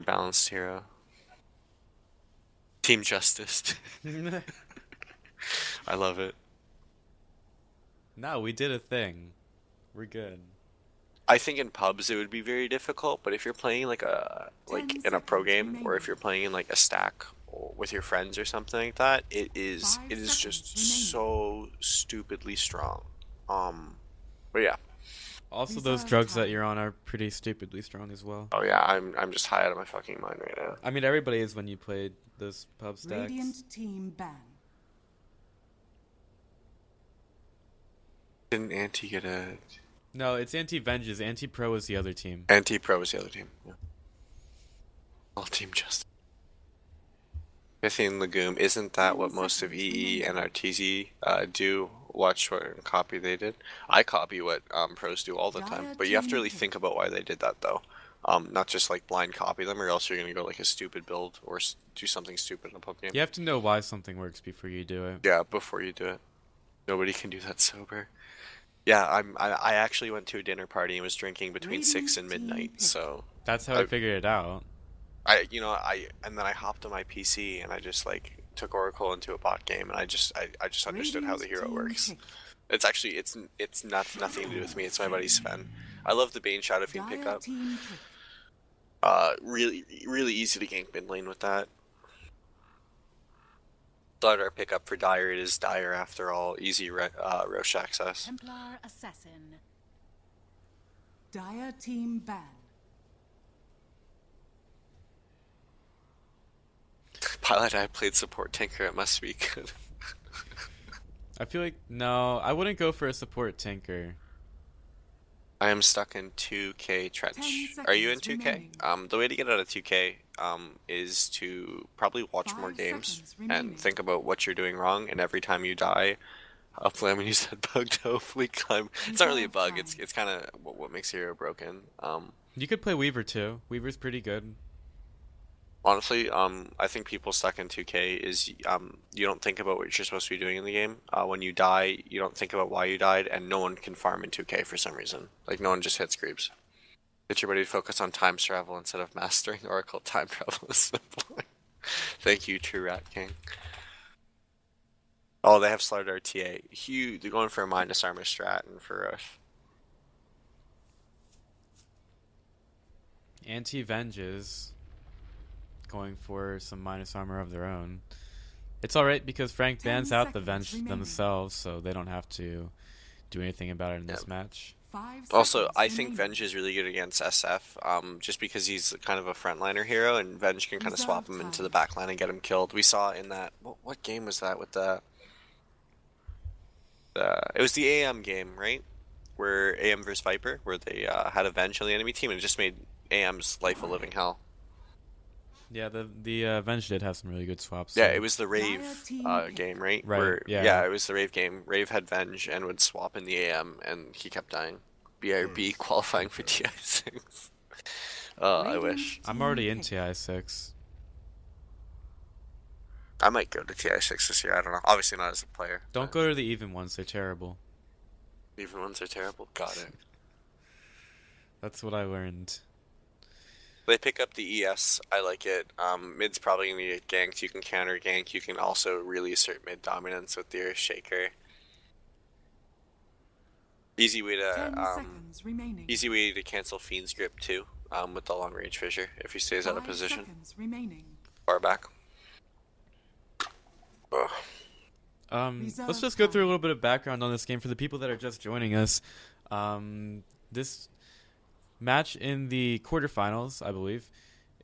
balanced hero. Team Justice. I love it. No, we did a thing. We're good. I think in pubs it would be very difficult, but if you're playing like 10 in a pro seconds game, or if remaining. you're playing in like a stack with your friends or something like that, it is 5 it is seconds just remaining. so stupidly strong. But yeah. Also, those Reserve drugs that time. you're on are pretty stupidly strong as well. Oh yeah, I'm just high out of my fucking mind right now. I mean, everybody is when you played those pub stacks. Radiant team ban. Didn't Anti get a No, it's anti-venges. Anti-pro is the other team. Anti-Pro was the other team. Yeah. All Team Justice. Pythian Legume, isn't that 10 what most of seconds EE and remaining. RTZ do? Watch what and copy they did. I copy what pros do all the time, Dire but you have to team really pick. think about why they did that though. Not just like blind copy them, or else you're gonna go like a stupid build or do something stupid in a pub game. You have to know why something works before you do it. Yeah, before you do it. Nobody can do that sober. Yeah, I actually went to a dinner party and was drinking between 6 Radiant and team midnight, pick. so That's how I I figured it out. and then I hopped on my PC and I just like took Oracle into a bot game, and I just understood how Radiant the hero team works. pick. It's actually it's nothing to do with me. It's my buddy Sven. I love the Bane Shadow Fiend Dire pickup. team pick. Really easy to gank mid lane with that. Thought our pickup for Dire, it is Dire after all. Easy Rosh access. Templar assassin. Dire team ban. Pilot, I played support tanker. It must be good. I feel like no, I wouldn't go for a support tanker. I am stuck in 2K 10 trench. Are you in seconds 2K? remaining. The way to get out of 2K is to probably watch more 5 games seconds remaining. and think about what you're doing wrong. And every time you die, hopefully, I'm gonna use that bug to hopefully climb. It's not really a Reserve bug. time. It's kind of what makes hero broken. You could play Weaver too. Weaver's pretty good. Honestly, I think people stuck in 2K is you don't think about what you're supposed to be doing in the game. When you die, you don't think about why you died, and no one can farm in 2K for some reason. Like no one just hits creeps. Get your buddy to focus on time travel instead of mastering Oracle. Time travel is simple. Thank you, True Rat King. Oh, they have Slard RTA. Huge. They're going for a minus armor strat and for Rush. Anti-venges going for some minus armor of their own. It's alright because Frank 10 bans out the seconds Venge remaining. themselves, so they don't have to do anything about it in this Yep. match. 5 Also, seconds I think remaining. Venge is really good against SF, just because he's kind of a frontliner hero, and Venge can kind of swap Reserve him into the time. backline and get him killed. We saw in that what game was that with the it was the AM game, right? Where AM versus Viper, where they had a Venge on the enemy team and it just made AM's life a living hell. Yeah, the Venge did have some really good swaps. Yeah, So. it was the Rave Dire team pick. game, right? Right, Where yeah. it was the Rave game. Rave had Venge and would swap in the AM, and he kept dying. BRB qualifying for TI6. Oh, I Radiant wish. I'm team already in pick. TI6. I might go to TI6 this year. I don't know. Obviously not as a player. Don't go to the even ones; they're terrible. Even ones are terrible. Got it. That's what I learned. They pick up the ES. I like it. Mid's probably gonna get ganked. You can counter gank. You can also really assert mid dominance with your shaker. Easy way 10 to seconds remaining. easy way to cancel Fiend's grip too. With the long range fissure if he stays out of 5 position. seconds remaining. Far back. Ugh. Let's just go through a little bit of background on this game for the people that are just joining us. This match in the quarterfinals, I believe,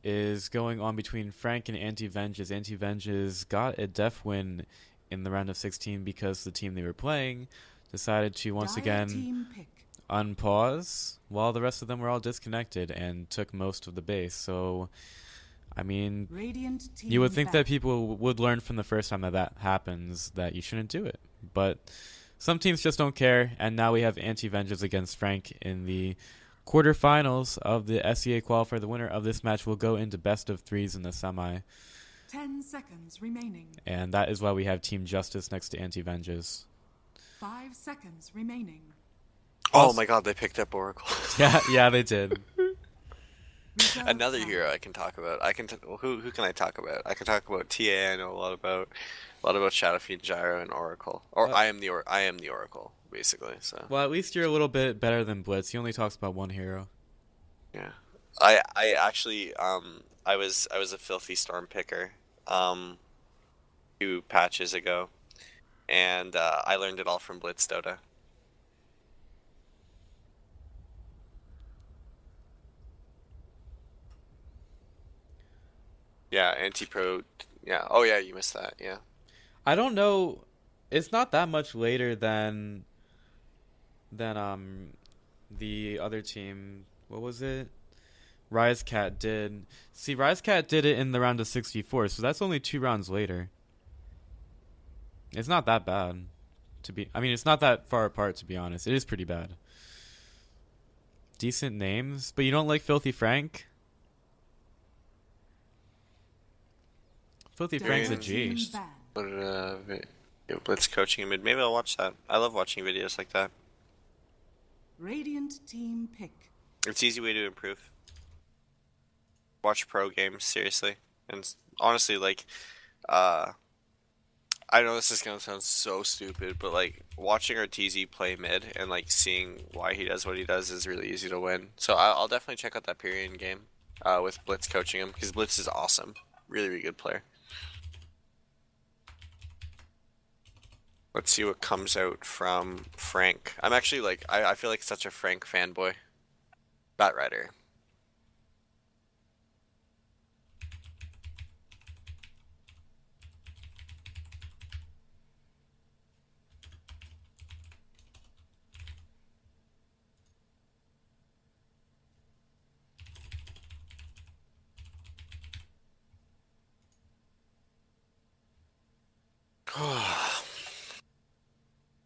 is going on between Frank and Anti-Venges. Anti-Venges got a def win in the round of 16 because the team they were playing decided to once Dire again team pick. unpause while the rest of them were all disconnected and took most of the base. So, I mean, Radiant team you would think ban. that people would learn from the first time that happens that you shouldn't do it. But some teams just don't care, and now we have Anti-Venges against Frank in the quarterfinals of the SEA qualifier. The winner of this match will go into best of threes in the semi, 10 seconds remaining. and that is why we have Team Justice next to Anti-Venges. 5 seconds remaining. Oh Also- my god, they picked up Oracle. Yeah, they did. Reserve Another flight. hero I can talk about. Who can I talk about? I can talk about TA. I know a lot about Shadowfiend, Gyro, and Oracle. Or Uh, I am the Oracle basically. So well, at least you're a little bit better than Blitz. He only talks about one hero. yeah, I actually I was a filthy storm picker 2 patches ago, and I learned it all from Blitz Dota. Yeah, anti-pro. Yeah. Oh yeah, you missed that. Yeah. I don't know. It's not that much later than the other team. What was it? Rise Cat did. See, Rise Cat did it in the round of 64, so that's only 2 rounds later. It's not that bad to be. I mean, it's not that far apart to be honest. It is pretty bad. Decent names, but you don't like Filthy Frank? Filthy Frank's a Delta And G. team ban. what Blitz coaching mid. Maybe I'll watch that. I love watching videos like that. Radiant team pick. It's an easy way to improve. Watch pro games seriously, and honestly, like, uh, I know this is gonna sound so stupid, but like watching Arteezy play mid and like seeing why he does what he does is really easy to win. So I'll definitely check out that Pyrian game, with Blitz coaching him because Blitz is awesome, really really good player. Let's see what comes out from Frank. I'm actually like I feel like such a Frank fanboy. Batrider.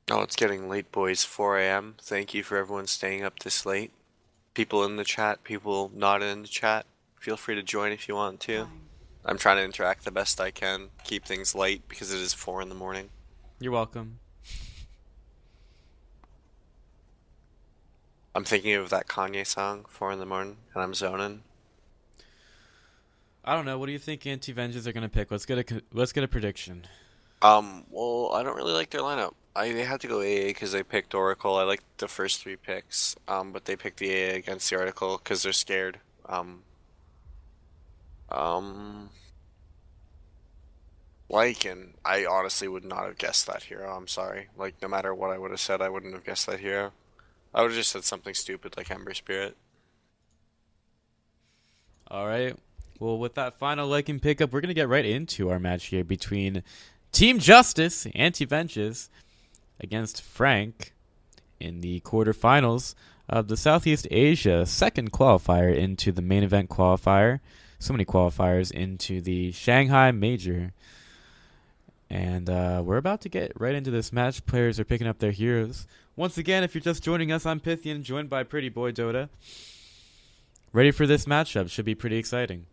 Oh, it's getting late, boys. 4 a.m. Thank you for everyone staying up this late. People in the chat, people not in the chat, feel free to join if you want to. Time. I'm trying to interact the best I can, keep things light because it is 4 in the morning. You're welcome. I'm thinking of that Kanye song, 4 in the morning, and I'm zoning. I don't know. What do you think anti-venges are gonna pick? Let's get a prediction. Well, I don't really like their lineup. They had to go AA because they picked Oracle. I liked the first 3 picks, but they picked the AA against the Oracle because they're scared. Um, Lycan, I honestly would not have guessed that hero. I'm sorry. Like, no matter what I would have said, I wouldn't have guessed that hero. I would have just said something stupid like Ember Spirit. All right. Well, with that final liking pickup, we're gonna get right into our match here between Team Justice, anti-venges, against Frank in the quarterfinals of the Southeast Asia second qualifier into the main event qualifier. So many qualifiers into the Shanghai Major. And we're about to get right into this match. Players are picking up their heroes. Once again, if you're just joining us, I'm Pythian, joined by Pretty Boy Dota. Ready for this matchup. Should be pretty exciting.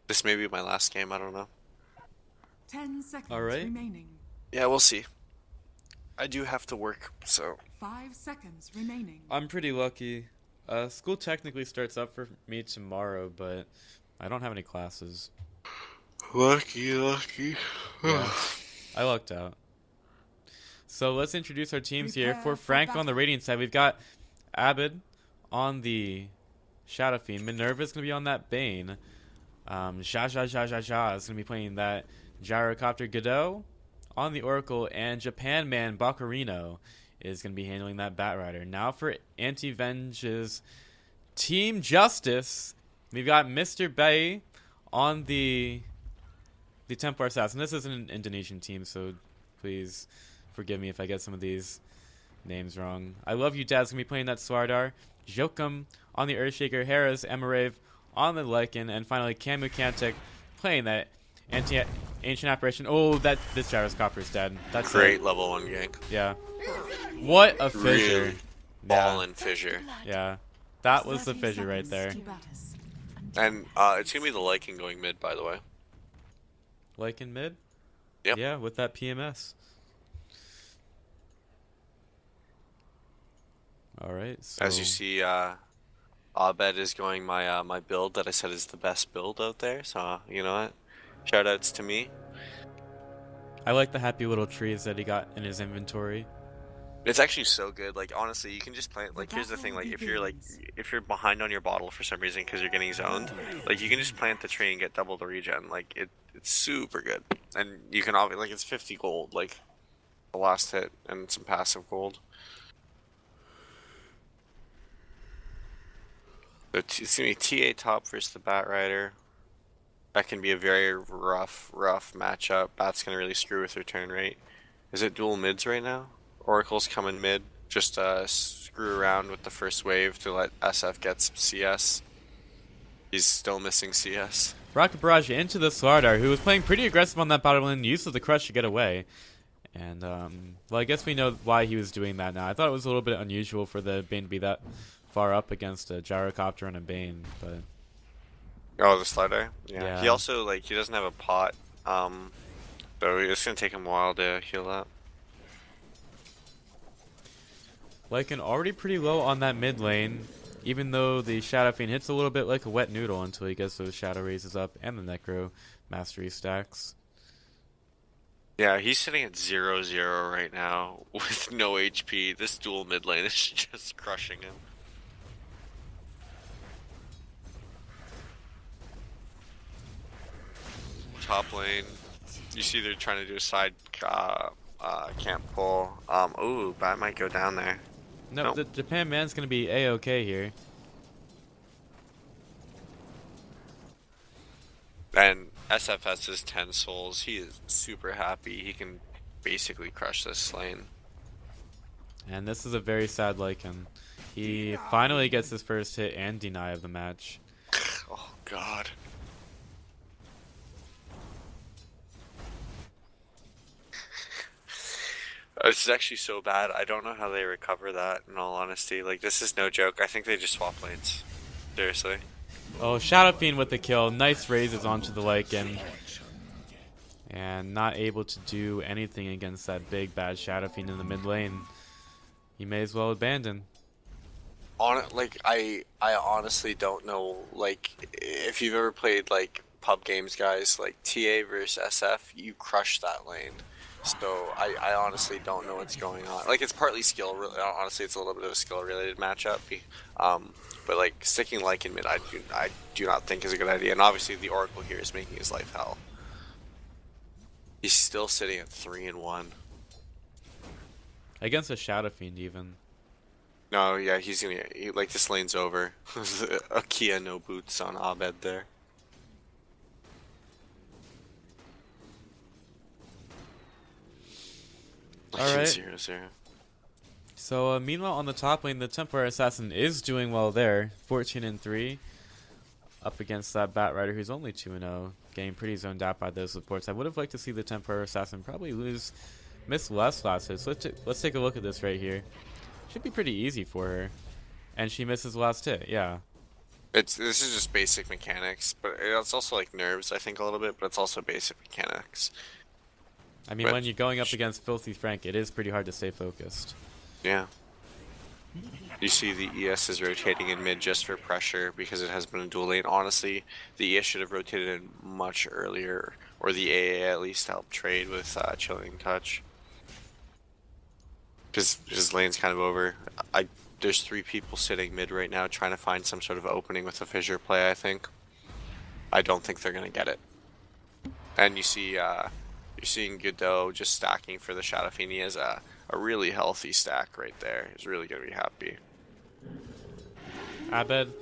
This may be my last game, I don't know. 10 seconds All right. remaining. Yeah, we'll see. I do have to work, so 5 seconds remaining. I'm pretty lucky. School technically starts up for me tomorrow, but I don't have any classes. lucky. Yeah, I lucked out. So let's introduce our teams here. Prepare For for Frank on the battle. Radiant side, we've got Abed on the Shadow Fiend. Minerva's going to be on that Bane. Zha is going to be playing that Gyrocopter. Godot on the Oracle. And Japan Man Baccarino is going to be handling that Batrider. Now for Anti-Venge's Team Justice, we've got Mr. Bay on the Templar Assassin. This is an Indonesian team, so please forgive me if I get some of these names wrong. I Love You Dad's going to be playing that Swardar. Jokum on the Earthshaker. Harris Emerave on the Lycan. And finally, Camu Kantek playing that Ancient Apparition. Oh, this Gyroscoper is dead. That's Great it. level 1 gank. Yeah. What a fissure. Really ballin' fissure. Yeah. That was the 30 fissure right seconds there. to Batis. And it's gonna be the Lycan going mid, by the way. Lycan mid? Yep. Yeah, with that PMS. All right. So As you see, Abed is going my build that I said is the best build out there. So you know what? Shoutouts to me. I like the happy little trees that he got in his inventory. It's actually so good. Like honestly, you can just plant. The Like here's the thing. battle Like begins. if you're behind on your bottle for some reason because you're getting zoned, like you can just plant the tree and get double the regen. Like it's super good. And you can obviously like it's 50 gold. Like the last hit and some passive gold. So it's gonna be TA top versus the Bat Rider. That can be a very rough matchup. Bat's gonna really screw with her turn rate. Is it dual mids right now? Oracle's coming mid. Just screw around with the first wave to let SF get some CS. He's still missing CS. Rocket Barrage into the Slardar, who was playing pretty aggressive on that bottom lane, used the crush to get away. And, well, I guess we know why he was doing that now. I thought it was a little bit unusual for the Bane to be that far up against a Gyrocopter and a Bane, but... Oh, the Slider? Yeah. He also, like, he doesn't have a pot. So it's gonna take him a while to heal up. Lycan already pretty low on that mid lane, even though the Shadow Fiend hits a little bit like a wet noodle until he gets those Shadow Raises up and the Necro Mastery stacks. Yeah, he's sitting at 0-0 right now with no HP. This dual mid lane is just crushing him. Top lane, you see they're trying to do a side camp pull. Ooh, Bat might go down there. Nope, the Japan man's gonna be A-okay here. And SFS is 10 souls. He is super happy. He can basically crush this lane. And this is a very sad Lycan. He finally gets his first hit and deny of the match. Oh god. This is actually so bad. I don't know how they recover that, in all honesty. Like, this is no joke. I think they just swap lanes. Seriously. Oh, Shadow Fiend with the kill. Nice raises onto the Lycan. And not able to do anything against that big bad Shadow Fiend in the mid lane. He may as well abandon. I honestly don't know, like, if you've ever played, like, pub games, guys, like, TA versus SF, you crush that lane. So, I honestly don't know what's going on. Like, it's partly skill, honestly, it's a little bit of a skill-related matchup. But, like, sticking Lycan mid, I do not think is a good idea. And obviously, the Oracle here is making his life hell. He's still sitting at 3-1. Against a Shadow Fiend, even. No, yeah, like, this lane's over. A Kia no boots on Abed there. Alright. 0-0. So, meanwhile, on the top lane, the Templar Assassin is doing well there. 14-3. Up against that Bat Rider who's only 2-0. Getting pretty zoned out by those supports. I would have liked to see the Templar Assassin probably miss less last hit. So let's take a look at this right here. Should be pretty easy for her. And she misses last hit, yeah. This is just basic mechanics, but it's also like nerves, I think, a little bit, but it's also basic mechanics. I mean, when you're going up against Filthy Frank, it is pretty hard to stay focused. Yeah. You see the ES is rotating in mid just for pressure because it has been a dual lane. Honestly, the ES should have rotated in much earlier, or the AA at least helped trade with Chilling Touch. Because his lane's kind of over. There's 3 people sitting mid right now trying to find some sort of opening with a fissure play, I think. I don't think they're going to get it. And you see, you're seeing Godot just stacking for the Shadow Fiend. He has a really healthy stack right there. He's really going to be happy. Abed,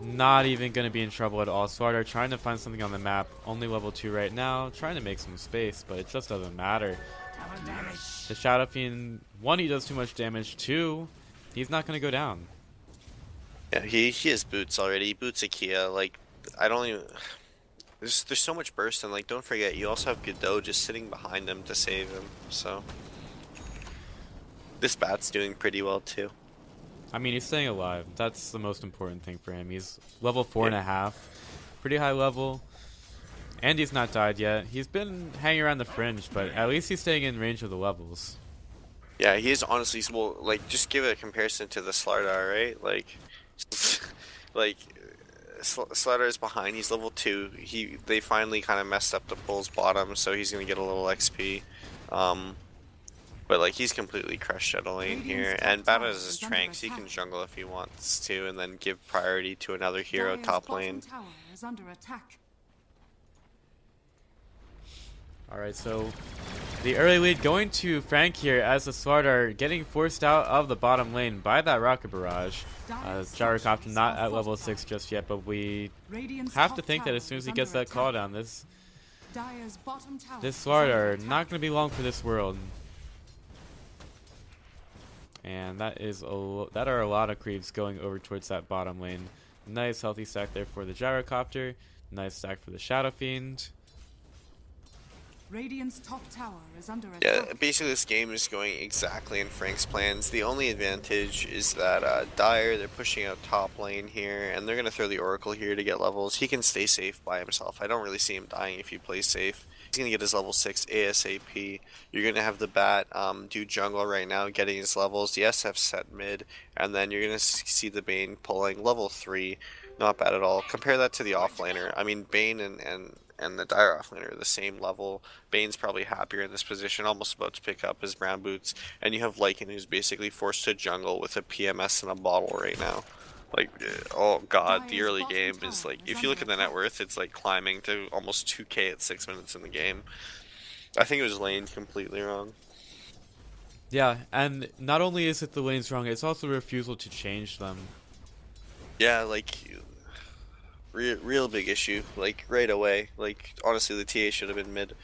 not even going to be in trouble at all. Slardar trying to find something on the map. Only level 2 right now. Trying to make some space, but it just doesn't matter. The Shadow Fiend, 1, he does too much damage. 2, he's not going to go down. Yeah, he has boots already. He boots a Kia. Like, I don't even... There's so much burst, and like, don't forget, you also have Godot just sitting behind him to save him, so... This Bat's doing pretty well, too. I mean, he's staying alive. That's the most important thing for him. He's level 4.5. Pretty high level. And he's not died yet. He's been hanging around the fringe, but at least he's staying in range of the levels. Yeah, he is honestly, well, like, just give it a comparison to the Slardar, right? Like, like, Slardar is behind, he's level 2, they finally kind of messed up the pull's bottom, so he's gonna get a little XP, but like, he's completely crushed out of lane Radiant's here, top and bad tower as his is under Tranks, he can attack. jungle if he wants to, and then give priority to another hero Dire's top bottom lane. tower is under attack. Alright, so the early lead going to Frank here as the Slardar getting forced out of the bottom lane by that rocket barrage. Gyrocopter not at level 6 just yet, but we Radiant's have to top think that tower as soon as is he gets under that call attack. down, this Dire's bottom tower this is under Slardar attack. not going to be long for this world. And that are a lot of creeps going over towards that bottom lane. Nice healthy stack there for the Gyrocopter. Nice stack for the Shadow Fiend. Radiant's top tower is under Yeah, attack. basically this game is going exactly in Frank's plans. The only advantage is that Dire, they're pushing out top lane here, and they're going to throw the Oracle here to get levels. He can stay safe by himself. I don't really see him dying if he plays safe. He's going to get his level 6 ASAP. You're going to have the Bat do jungle right now, getting his levels. The SF set mid, and then you're going to see the Bane pulling level 3. Not bad at all. Compare that to the offlaner. I mean, Bane and the Dire offlaner are the same level. Bane's probably happier in this position, almost about to pick up his brown boots, and you have Lycan who's basically forced to jungle with a PMS in a bottle right now. Like, oh god, the early game is like, if you look at the net worth, it's like climbing to almost 2k at 6 minutes in the game. I think it was laned completely wrong. Yeah, and not only is it the lanes wrong, it's also the refusal to change them. Yeah, like, real big issue, like, right away. Like, honestly, the TA should have been mid.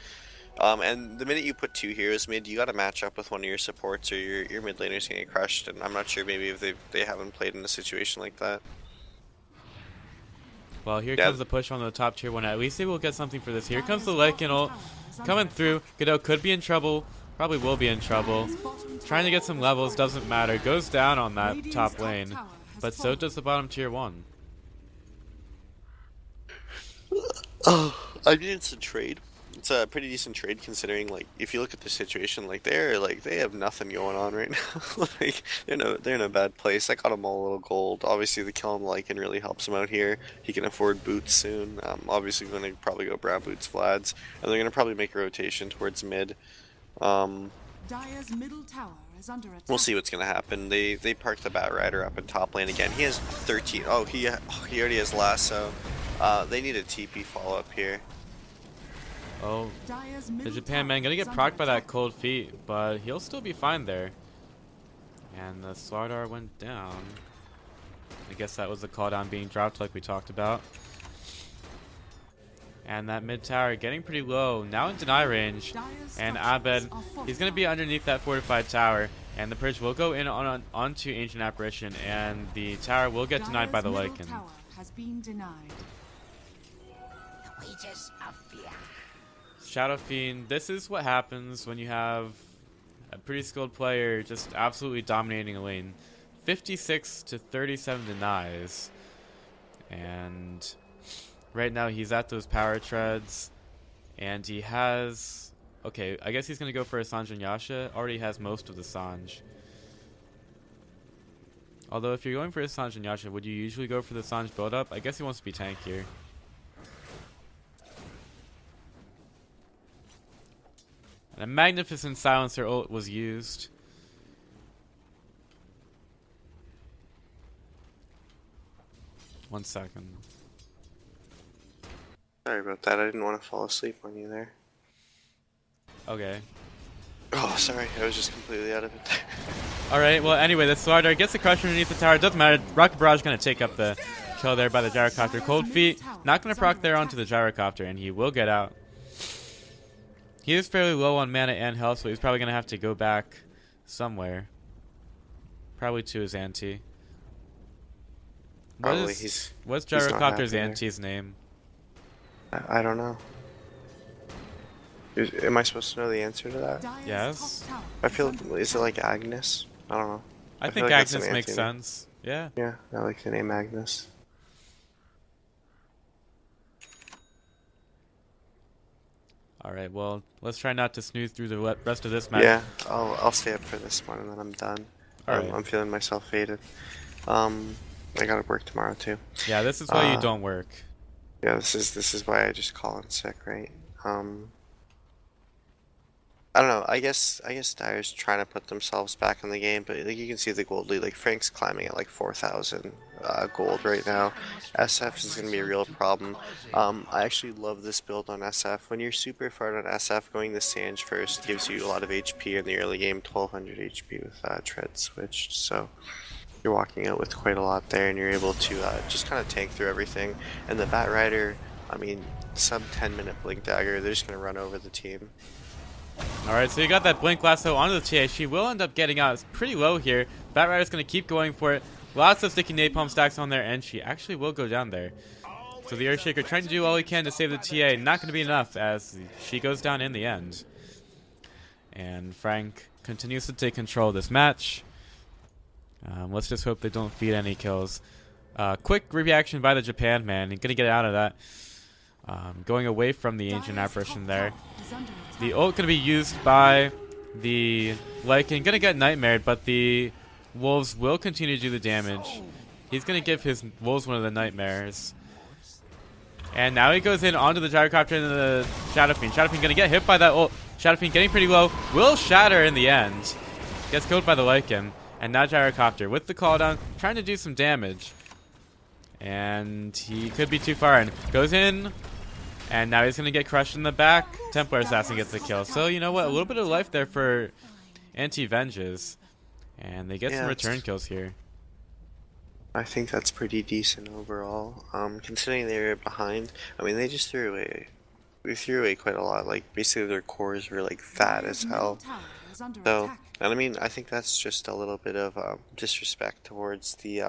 And the minute you put 2 heroes mid, you got to match up with one of your supports, or your mid laner's gonna get crushed. And I'm not sure maybe if they haven't played in a situation like that. Well, here Yeah, comes the push on the top tier 1. At least they will get something for this. Here comes the Dire's Lycan bottom ult tower is under coming attack. through. Godot could be in trouble. Probably will be in trouble. Dire's bottom Trying to tower get some has levels fallen. doesn't matter. Goes down on that Radiant's top top lane. tower has But so fallen. does the bottom tier 1. oh, I mean it's a trade. It's a pretty decent trade considering, like, if you look at the situation, like they have nothing going on right now. Like they're in a bad place. I got them all a little gold. Obviously the kill him Lycan really helps him out here. He can afford boots soon. Obviously going to probably go brown boots Vlads, and they're going to probably make a rotation towards mid. Dire's middle tower is under attack. We'll see what's gonna happen. They parked the Bat Rider up in top lane again. He has 13. Oh, he already has lasso. They need a TP follow up here. Oh, Dire's the middle Japan man tower gonna is get under procced by that attack. cold feet, but he'll still be fine there. And the Slardar went down. I guess that was the call down being dropped like we talked about. And that mid tower getting pretty low, now in deny range. Dire's And structures Abed, are he's going to be fortified. underneath that fortified tower. And the Purge will go in onto Ancient Apparition, and the tower will get denied by the Dire's middle Lycan. tower has been denied. Wages of fear. Shadow Fiend, this is what happens when you have a pretty skilled player just absolutely dominating a lane. 56 to 37 denies. And right now he's at those power treads. And he has... Okay, I guess he's going to go for a Sanj and Yasha. Already has most of the Sanj. Although if you're going for a Sanj and Yasha, would you usually go for the Sanj build-up? I guess he wants to be tankier. And a magnificent silencer ult was used. One second. Sorry about that. I didn't want to fall asleep on you there. Okay. Oh, sorry. I was just completely out of it there. Alright, well anyway, the Slardar gets the crush underneath the tower. Doesn't matter. Rocket Barrage going to take up the kill there by the Gyrocopter. Cold Feet not going to proc there onto the Gyrocopter, and he will get out. He is fairly low on mana and health, so he's probably going to have to go back somewhere. Probably to his auntie. Probably What's he's not happy Gyrocopter's there. auntie's name? I don't know. Am I supposed to know the answer to that? Dire's Yes. top tower I feel, under is it attack. like Agnes? I don't know. I feel think like that's an Agnes makes auntie name. sense. Yeah. Yeah, I like the name Agnes. All right, well, let's try not to snooze through the rest of this match. Yeah, I'll stay up for this one and then I'm done. All right. I'm feeling myself faded. I gotta work tomorrow too. Yeah, this is why you don't work. Yeah, this is why I just call in sick, right? I don't know. I guess Dyer's trying to put themselves back in the game, but like you can see the gold lead. Like Frank's climbing at like 4,000 gold right now. SF is gonna be a real problem. I actually love this build on SF. When you're super far on SF, going the Sange first gives you a lot of HP in the early game. 1,200 HP with Tread switched, so you're walking out with quite a lot there, and you're able to just kind of tank through everything. And the Bat Rider, I mean, sub 10-minute Blink Dagger, they're just gonna run over the team. Alright, so you got that Blink Lasso onto the TA. She will end up getting out. It's pretty low here. Bat Rider's going to keep going for it. Lots of sticky napalm stacks on there, and she actually will go down there. So the Earthshaker trying to do all he can to save the TA. Not going to be enough as she goes down in the end. And Frank continues to take control of this match. Let's just hope they don't feed any kills. Quick reaction by the Japan man. He's going to get out of that. Going away from the Ancient Apparition there. The ult going to be used by the Lycan. Going to get nightmared, but the Wolves will continue to do the damage. He's going to give his Wolves one of the nightmares. And now he goes in onto the Gyrocopter and the Shadow Fiend. Shadow Fiend going to get hit by that ult. Shadow Fiend getting pretty low. Will shatter in the end. Gets killed by the Lycan. And now Gyrocopter with the call down, trying to do some damage. And he could be too far in. Goes in. And now he's going to get crushed in the back. Templar Assassin gets the kill. So, you know what? A little bit of life there for Anti-Venges. And they get some return kills here. I think that's pretty decent overall. Considering they were behind, I mean, they just threw away. We threw away quite a lot. Like, basically their cores were, like, fat as hell. So, and I mean, I think that's just a little bit of disrespect towards the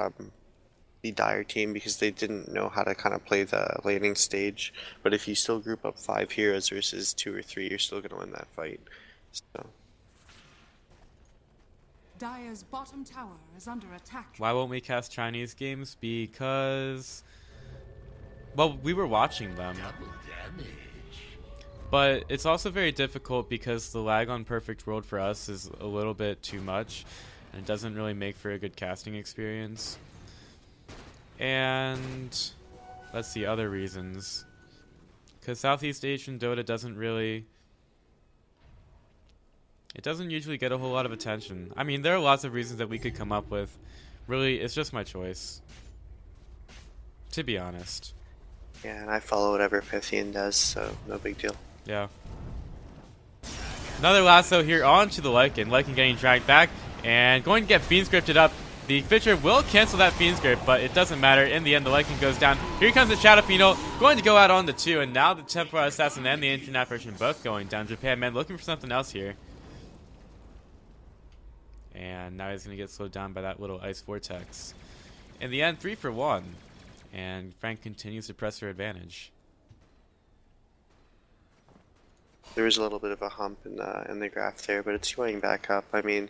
Dire team because they didn't know how to kind of play the laning stage. But if you still group up 5 heroes versus 2 or 3, you're still gonna win that fight. So. Dire's bottom tower is under attack. Why won't we cast Chinese games? Because, well, we were watching them. But it's also very difficult because the lag on Perfect World for us is a little bit too much, and it doesn't really make for a good casting experience. And let's see other reasons. Because Southeast Asian Dota doesn't really... It doesn't usually get a whole lot of attention. I mean, there are lots of reasons that we could come up with. Really, it's just my choice. To be honest. Yeah, and I follow whatever Pythian does, so no big deal. Yeah. Another lasso here onto the Lycan. Lycan getting dragged back and going to get Fiend scripted up. The Fitcher will cancel that Fiend script, but it doesn't matter. In the end, the Lycan goes down. Here comes the Shadow Fiend ult, going to go out on the 2, and now the Templar Assassin and the Ancient Apparition both going down. Japan man looking for something else here. And now he's going to get slowed down by that little Ice Vortex. In the end, 3 for 1. And Frank continues to press her advantage. There was a little bit of a hump in the graph there, but it's going back up. I mean,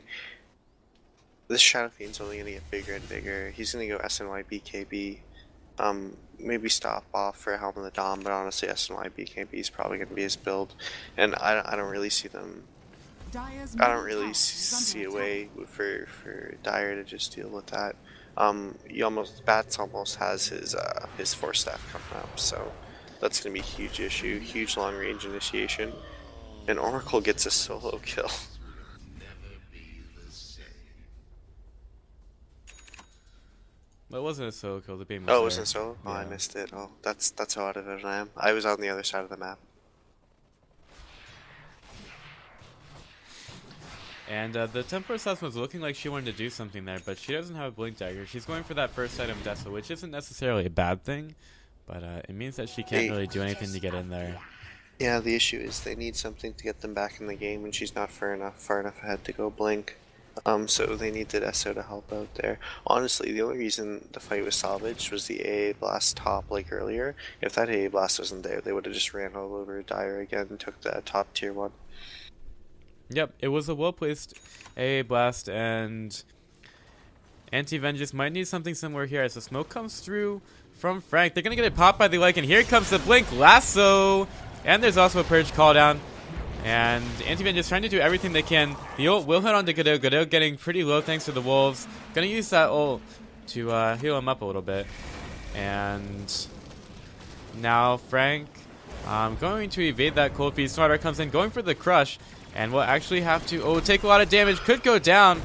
this Shadow Fiend's only going to get bigger and bigger. He's going to go SNY BKB. Maybe stop off for Helm of the Dom, but honestly, SNY BKB is probably going to be his build. And I don't really see them. I don't really see a way for Dire to just deal with that. Bats almost has his Force Staff coming up, so that's gonna be a huge issue, huge long range initiation, and Oracle gets a solo kill. Well, it wasn't a solo kill. The beam was Oh, it there. wasn't solo? Oh, Yeah. I missed it. Oh, that's how out of it I am. I was on the other side of the map. And the Templar Assassin was looking like she wanted to do something there, but she doesn't have a Blink Dagger. She's going for that first item Deso, which isn't necessarily a bad thing, but it means that she can't really do anything to get in there. Yeah, the issue is they need something to get them back in the game, and she's not far enough ahead to go blink. So they need the Deso to help out there. Honestly, the only reason the fight was salvaged was the AA Blast top like earlier. If that AA Blast wasn't there, they would have just ran all over Dire again and took the top tier 1. Yep, it was a well-placed AA Blast, and Anti-Vengeance might need something similar here as the smoke comes through from Frank. They're going to get it popped by the Lycan. Here comes the Blink Lasso, And there's also a Purge call down. And Anti-Man just trying to do everything they can. The ult will hit on to Godot. Godot getting pretty low thanks to the Wolves. Gonna use that ult to heal him up a little bit. And now Frank going to evade that cold feed. Smarter comes in, going for the crush. And will actually have to take a lot of damage. Could go down.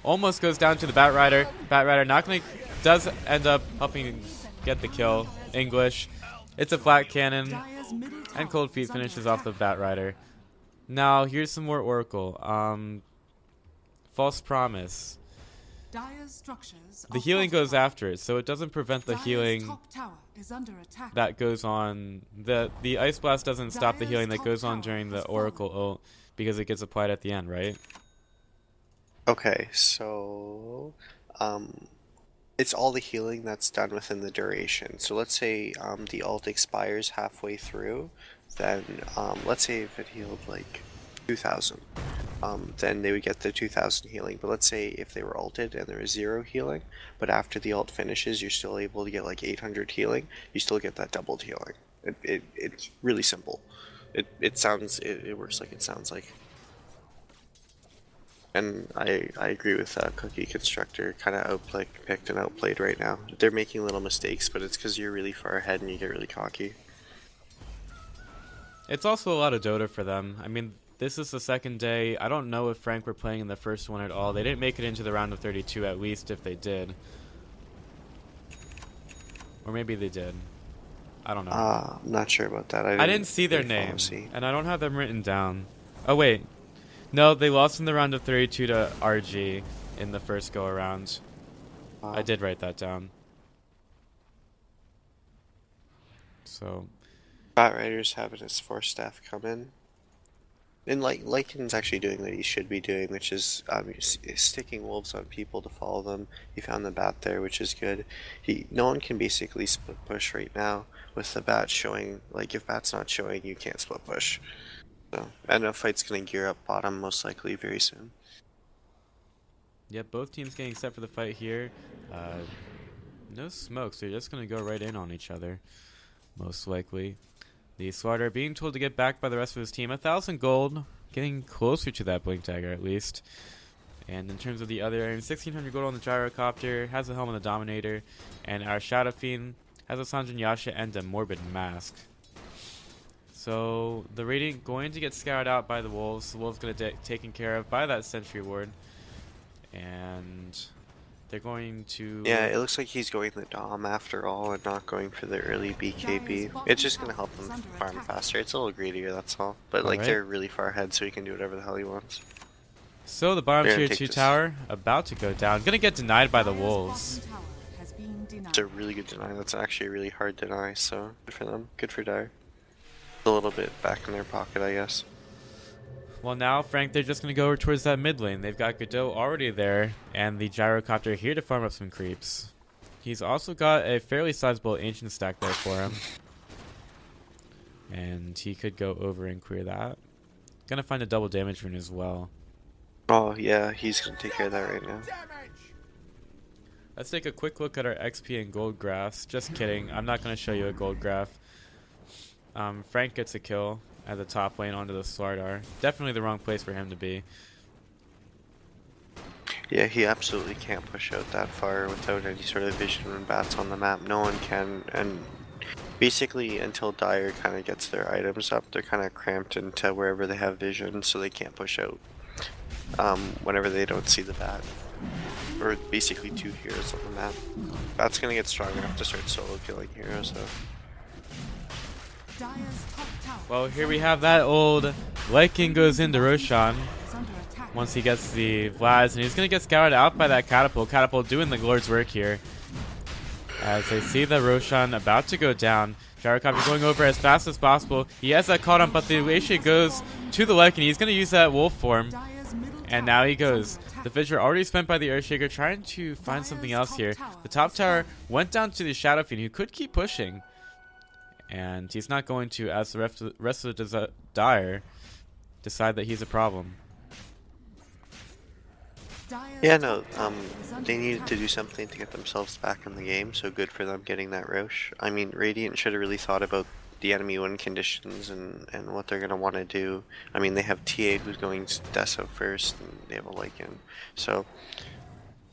Almost goes down to the Bat Rider. Bat Rider not gonna, does end up helping get the kill. English. It's a flat cannon. And Cold Feet finishes off the Bat Rider. Now, here's some more Oracle. False Promise. The healing goes after it, so it doesn't prevent the healing that goes on. The Ice Blast doesn't stop the healing that goes on during the Oracle ult, because it gets applied at the end, right? Okay, so it's all the healing that's done within the duration. So let's say the ult expires halfway through, then let's say if it healed like 2,000, then they would get the 2,000 healing. But let's say if they were ulted and there was 0 healing, but after the ult finishes you're still able to get like 800 healing, you still get that doubled healing. It's really simple. It works like it sounds like. And I agree with Cookie Constructor, kind of outpicked and outplayed right now. They're making little mistakes, but it's because you're really far ahead and you get really cocky. It's also a lot of Dota for them. I mean, this is the second day. I don't know if Frank were playing in the first one at all. They didn't make it into the round of 32, at least if they did. Or maybe they did. I don't know. I'm not sure about that. I didn't see their name, and I don't have them written down. Oh, wait. No, they lost in the round of 32 to RG in the first go-around. I did write that down. So, Bat Rider's having his 4 staff come in. And Lycan's actually doing what he should be doing, which is sticking wolves on people to follow them. He found the bat there, which is good. No one can basically split push right now with the bat showing. Like, if bat's not showing, you can't split push. So, and a fight's going to gear up bottom most likely very soon. Yep, both teams getting set for the fight here. No smoke, so you're just going to go right in on each other, most likely. The Slaughter being told to get back by the rest of his team. 1,000 gold, getting closer to that Blink Dagger at least. And in terms of the other items, 1,600 gold on the Gyrocopter, has a helm on the Dominator, and our Shadow Fiend has a Sanjin Yasha and a Morbid Mask. So the Radiant going to get scoured out by the Wolves. The Wolves going to get taken care of by that Sentry Ward. And they're going to... Yeah, it looks like he's going the Dom after all and not going for the early BKB. It's just going to help him farm faster. It's a little greedier, that's all. But like they're really far ahead, so he can do whatever the hell he wants. So the bottom tier 2 tower about to go down. Going to get denied by the Wolves. It's a really good deny. That's actually a really hard deny, so good for them. Good for Dire. A little bit back in their pocket, I guess. Well, now, Frank, they're just going to go towards that mid lane. They've got Godot already there, and the Gyrocopter here to farm up some creeps. He's also got a fairly sizable Ancient stack there for him. And he could go over and clear that. Gonna find a double damage rune as well. Oh, yeah, he's going to take care of that right now. Let's take a quick look at our XP and gold graphs. Just kidding, I'm not going to show you a gold graph. Frank gets a kill at the top lane onto the Slardar. Definitely the wrong place for him to be. Yeah, he absolutely can't push out that far without any sort of vision when bats on the map. No one can, and basically until Dire kind of gets their items up, they're kind of cramped into wherever they have vision, so they can't push out whenever they don't see the bat. Or basically 2 heroes on the map. Bat's gonna get strong enough to start solo killing heroes though. Well, here we have that old Lycan goes into Roshan once he gets the Vlads, and he's going to get scouted out by that Catapult. Catapult doing the Lord's work here. As they see the Roshan about to go down, Gyrocopter going over as fast as possible. He has that caught on, but the Aisha goes to the Lycan. He's going to use that wolf form, and now he goes. The Fissure already spent by the Earthshaker, trying to find something else here. The top tower went down to the Shadow Fiend, who could keep pushing. And he's not going to, as the rest of the Dire, decide that he's a problem. Yeah, no, they needed to do something to get themselves back in the game, so good for them getting that Roche. I mean, Radiant should have really thought about the enemy win conditions and what they're gonna want to do. I mean, they have TA who's going Deso first, and they have a Lycan. So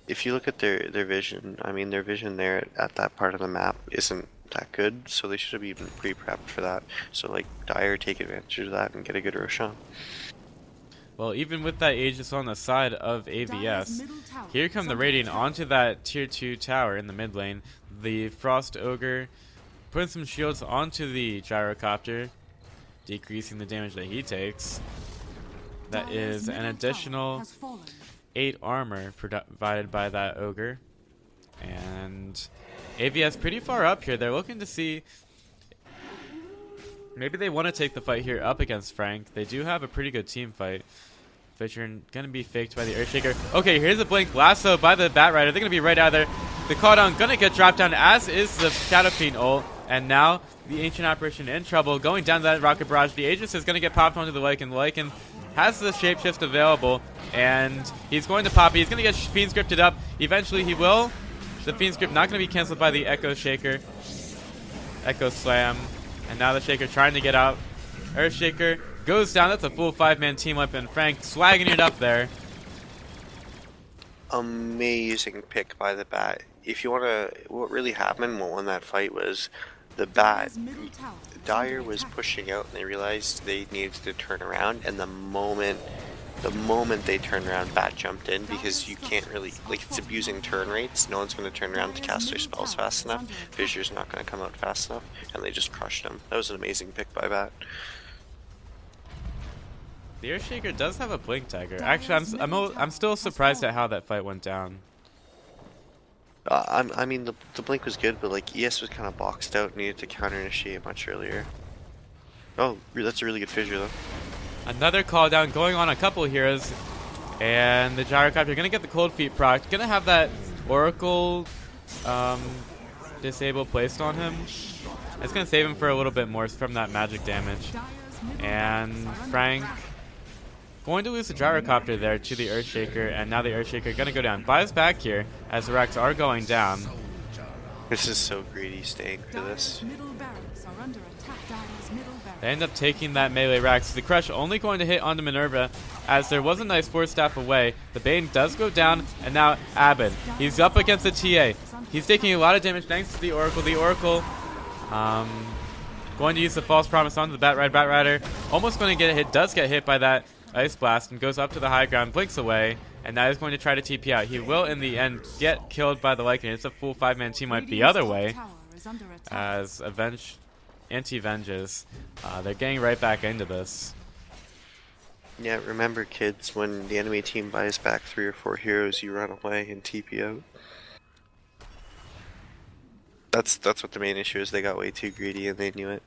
if you look at their vision, I mean, their vision there at that part of the map isn't that good, so they should have been pre-prepped for that. So like Dire take advantage of that and get a good Roshan. Well, even with that Aegis on the side of AVS, here come the Radiant onto that tier 2 tower in the mid lane. The Frost Ogre putting some shields onto the Gyrocopter, decreasing the damage that he takes. That is an additional 8 armor provided by that Ogre. And AVS pretty far up here. They're looking to see... maybe they want to take the fight here up against Frank. They do have a pretty good team fight. Fissure going to be faked by the Earthshaker. Okay, here's a blink. Lasso by the Bat Rider. They're going to be right out of there. The cooldown going to get dropped down, as is the Shadow Fiend ult. And now the Ancient Apparition in trouble. Going down to that Rocket Barrage. The Aegis is going to get popped onto the Lycan. The Lycan has the Shapeshift available. And he's going to pop it. He's going to get Fiend Scripted up. Eventually he will. The Fiend Script not going to be cancelled by the Echo Shaker. Echo Slam. And now the Shaker trying to get out. Earthshaker goes down. That's a full 5-man team up, and Frank swagging it up there. Amazing pick by the Bat. If you want to, what really happened when won that fight was the Bat. Dire was pushing out, and they realized they needed to turn around, and the moment they turned around, Bat jumped in, because you can't really, like, it's abusing turn rates. No one's going to turn around to cast their spells fast enough. Fissure's not going to come out fast enough, and they just crushed him. That was an amazing pick by Bat. The Earthshaker does have a blink dagger. Actually, I'm still surprised at how that fight went down. I mean, the blink was good, but like ES was kind of boxed out, needed to counter initiate much earlier. Oh, that's a really good fissure though. Another call down going on a couple heroes, and the Gyrocopter gonna get the cold feet proc. Gonna have that Oracle disable placed on him. It's gonna save him for a little bit more from that magic damage. And Frank going to lose the Gyrocopter there to the Earthshaker, and now the Earthshaker gonna go down. Buys back here as the Rex are going down. This is so greedy staying for this. They end up taking that melee Rex. The Crush only going to hit onto Minerva, as there was a nice Force Staff away. The Bane does go down, and now Abed. He's up against the TA. He's taking a lot of damage thanks to the Oracle. The Oracle going to use the False Promise onto the Bat Rider. Almost going to get a hit. Does get hit by that Ice Blast and goes up to the high ground, blinks away, and now he's going to try to TP out. He will, in the end, get killed by the Lycan. It's a full 5-man team wipe the other way, as Anti-Venges, they're getting right back into this. Yeah, remember kids, when the enemy team buys back 3 or 4 heroes, you run away and TP out. That's what the main issue is. They got way too greedy and they knew it.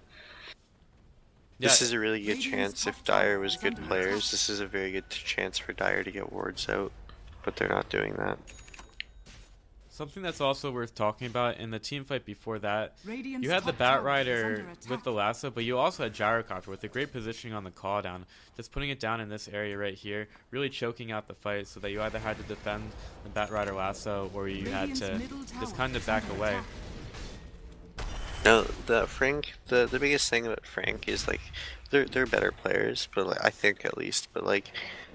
Yeah. This is a really good chance. If Dire was good players, this is a very good chance for Dire to get wards out, but they're not doing that. Something that's also worth talking about, in the team fight before that, you had the Bat Rider with the lasso, but you also had Gyrocopter with a great positioning on the call down. Just putting it down in this area right here, really choking out the fight, so that you either had to defend the Bat Rider lasso, or you had to just kind of back away. No, the biggest thing about Frank is, like, they're better players, but like, I think at least, but like,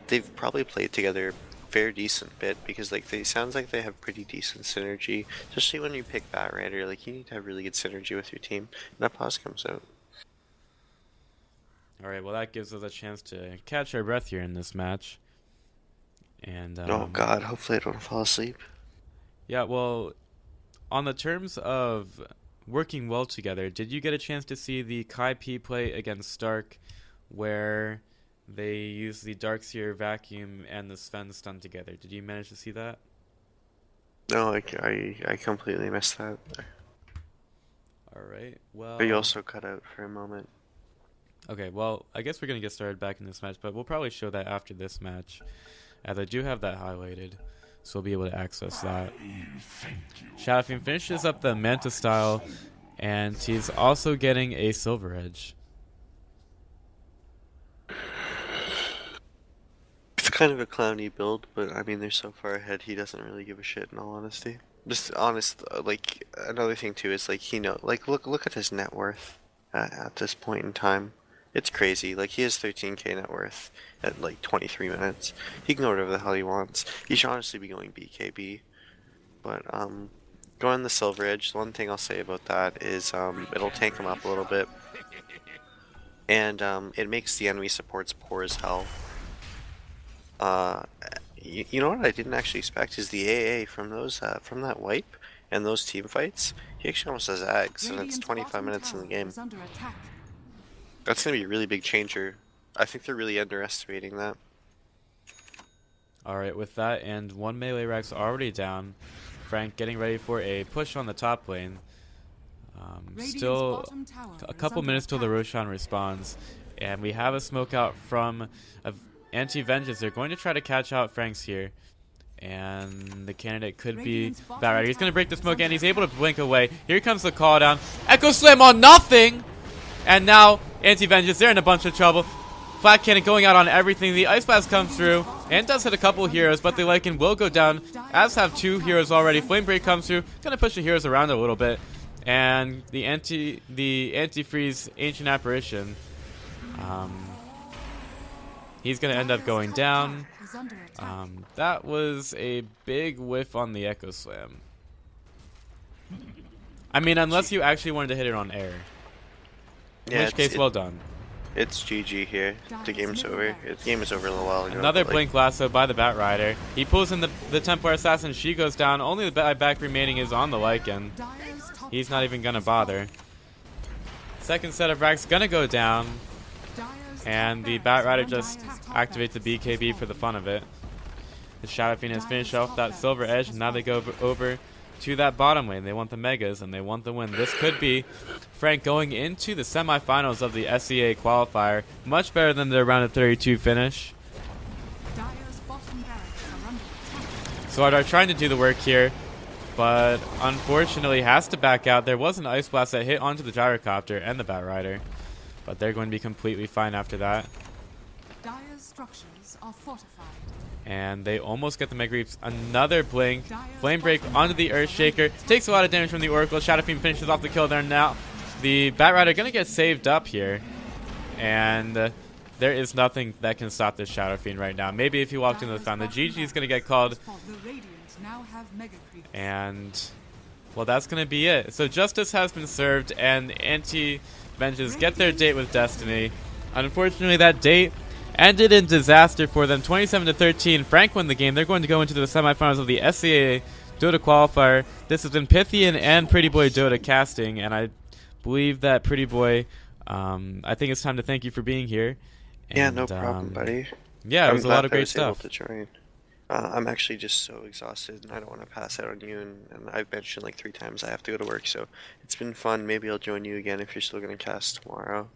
they've probably played together a fair decent bit, because like sounds like they have pretty decent synergy, especially when you pick Bat Rider. Like, you need to have really good synergy with your team, and that pause comes out. Alright, well that gives us a chance to catch our breath here in this match. And oh god, hopefully I don't fall asleep. Yeah, well, on the terms of working well together, did you get a chance to see the Kai P play against Stark, where they use the Darkseer Vacuum and the Sven stun together? Did you manage to see that? No, I completely missed that. Alright, well... But you also cut out for a moment. Okay, well, I guess we're going to get started back in this match, but we'll probably show that after this match, as I do have that highlighted, so we'll be able to access that. Shadow Fiend finishes up the Manta style, and he's also getting a Silver Edge. It's kind of a clowny build, but I mean, they're so far ahead, he doesn't really give a shit, in all honesty. Just honest, like, another thing too is, like, look at his net worth. at this point in time. It's crazy. Like, he has 13k net worth at like 23 minutes. He can go whatever the hell he wants. He should honestly be going BKB. But going the Silver Edge, the one thing I'll say about that is it'll tank him up a little bit. And it makes the enemy supports poor as hell. You know what I didn't actually expect is the AA from those from that wipe and those team fights. He actually almost has Ags, and it's 25 minutes in the game. That's gonna be a really big changer. I think they're really underestimating that. Alright, with that and one melee Rex already down, Frank getting ready for a push on the top lane. Still a couple minutes till the Roshan responds, and we have a smoke out from Anti-Vengeance. They're going to try to catch out Franks here, and the candidate could be Batrider. He's going to break the smoke, and he's able to blink away. Here comes the call down. Echo Slam on nothing! And now Anti-Vengeance, they're in a bunch of trouble. Flat Cannon going out on everything. The Ice Blast comes through and does hit a couple heroes, but the Lycan will go down, as have 2 heroes already. Flame Break comes through, going to push the heroes around a little bit. And the Anti-Freeze Ancient Apparition, he's going to end up going down. That was a big whiff on the Echo Slam. I mean, unless you actually wanted to hit it on air. In which case, well done. It's GG here. The game's over. The game is over a little while ago. Another Blink Lasso by the Batrider. He pulls in the Templar Assassin. She goes down. Only the back remaining is on the Lycan. He's not even going to bother. Second set of racks going to go down. And the Batrider just activates the BKB for the fun of it. The Shadow Fiend has finished off that Silver Edge. And now they go over to that bottom lane. They want the Megas and they want the win. This could be Frank going into the semifinals of the SEA qualifier. Much better than their round of 32 finish. Swordar trying to do the work here, but unfortunately has to back out. There was an Ice Blast that hit onto the Gyrocopter and the Batrider, but they're going to be completely fine after that. Dire's structures are fortified. And they almost get the Mega Reaps. Another Blink. Flame Break onto the Earthshaker. Takes a lot of damage from the Oracle. Shadow Fiend finishes off the kill there. Now the Batrider going to get saved up here. And there is nothing that can stop this Shadow Fiend right now. Maybe if he walked into the fountain. The GG is going to get called. And, well, that's going to be it. So justice has been served, and Anti-Vengeance get their date with Destiny. Unfortunately, that date ended in disaster for them. 27-13. Frank won the game. They're going to go into the semifinals of the SCAA Dota Qualifier. This has been Pythian and Pretty Boy Dota casting, and I believe that Pretty Boy, I think it's time to thank you for being here. And, yeah, no problem, buddy. Yeah, it was a lot of great stuff. Able to join. I'm actually just so exhausted, and I don't want to pass out on you, and I've mentioned like 3 times I have to go to work, so it's been fun. Maybe I'll join you again if you're still going to cast tomorrow.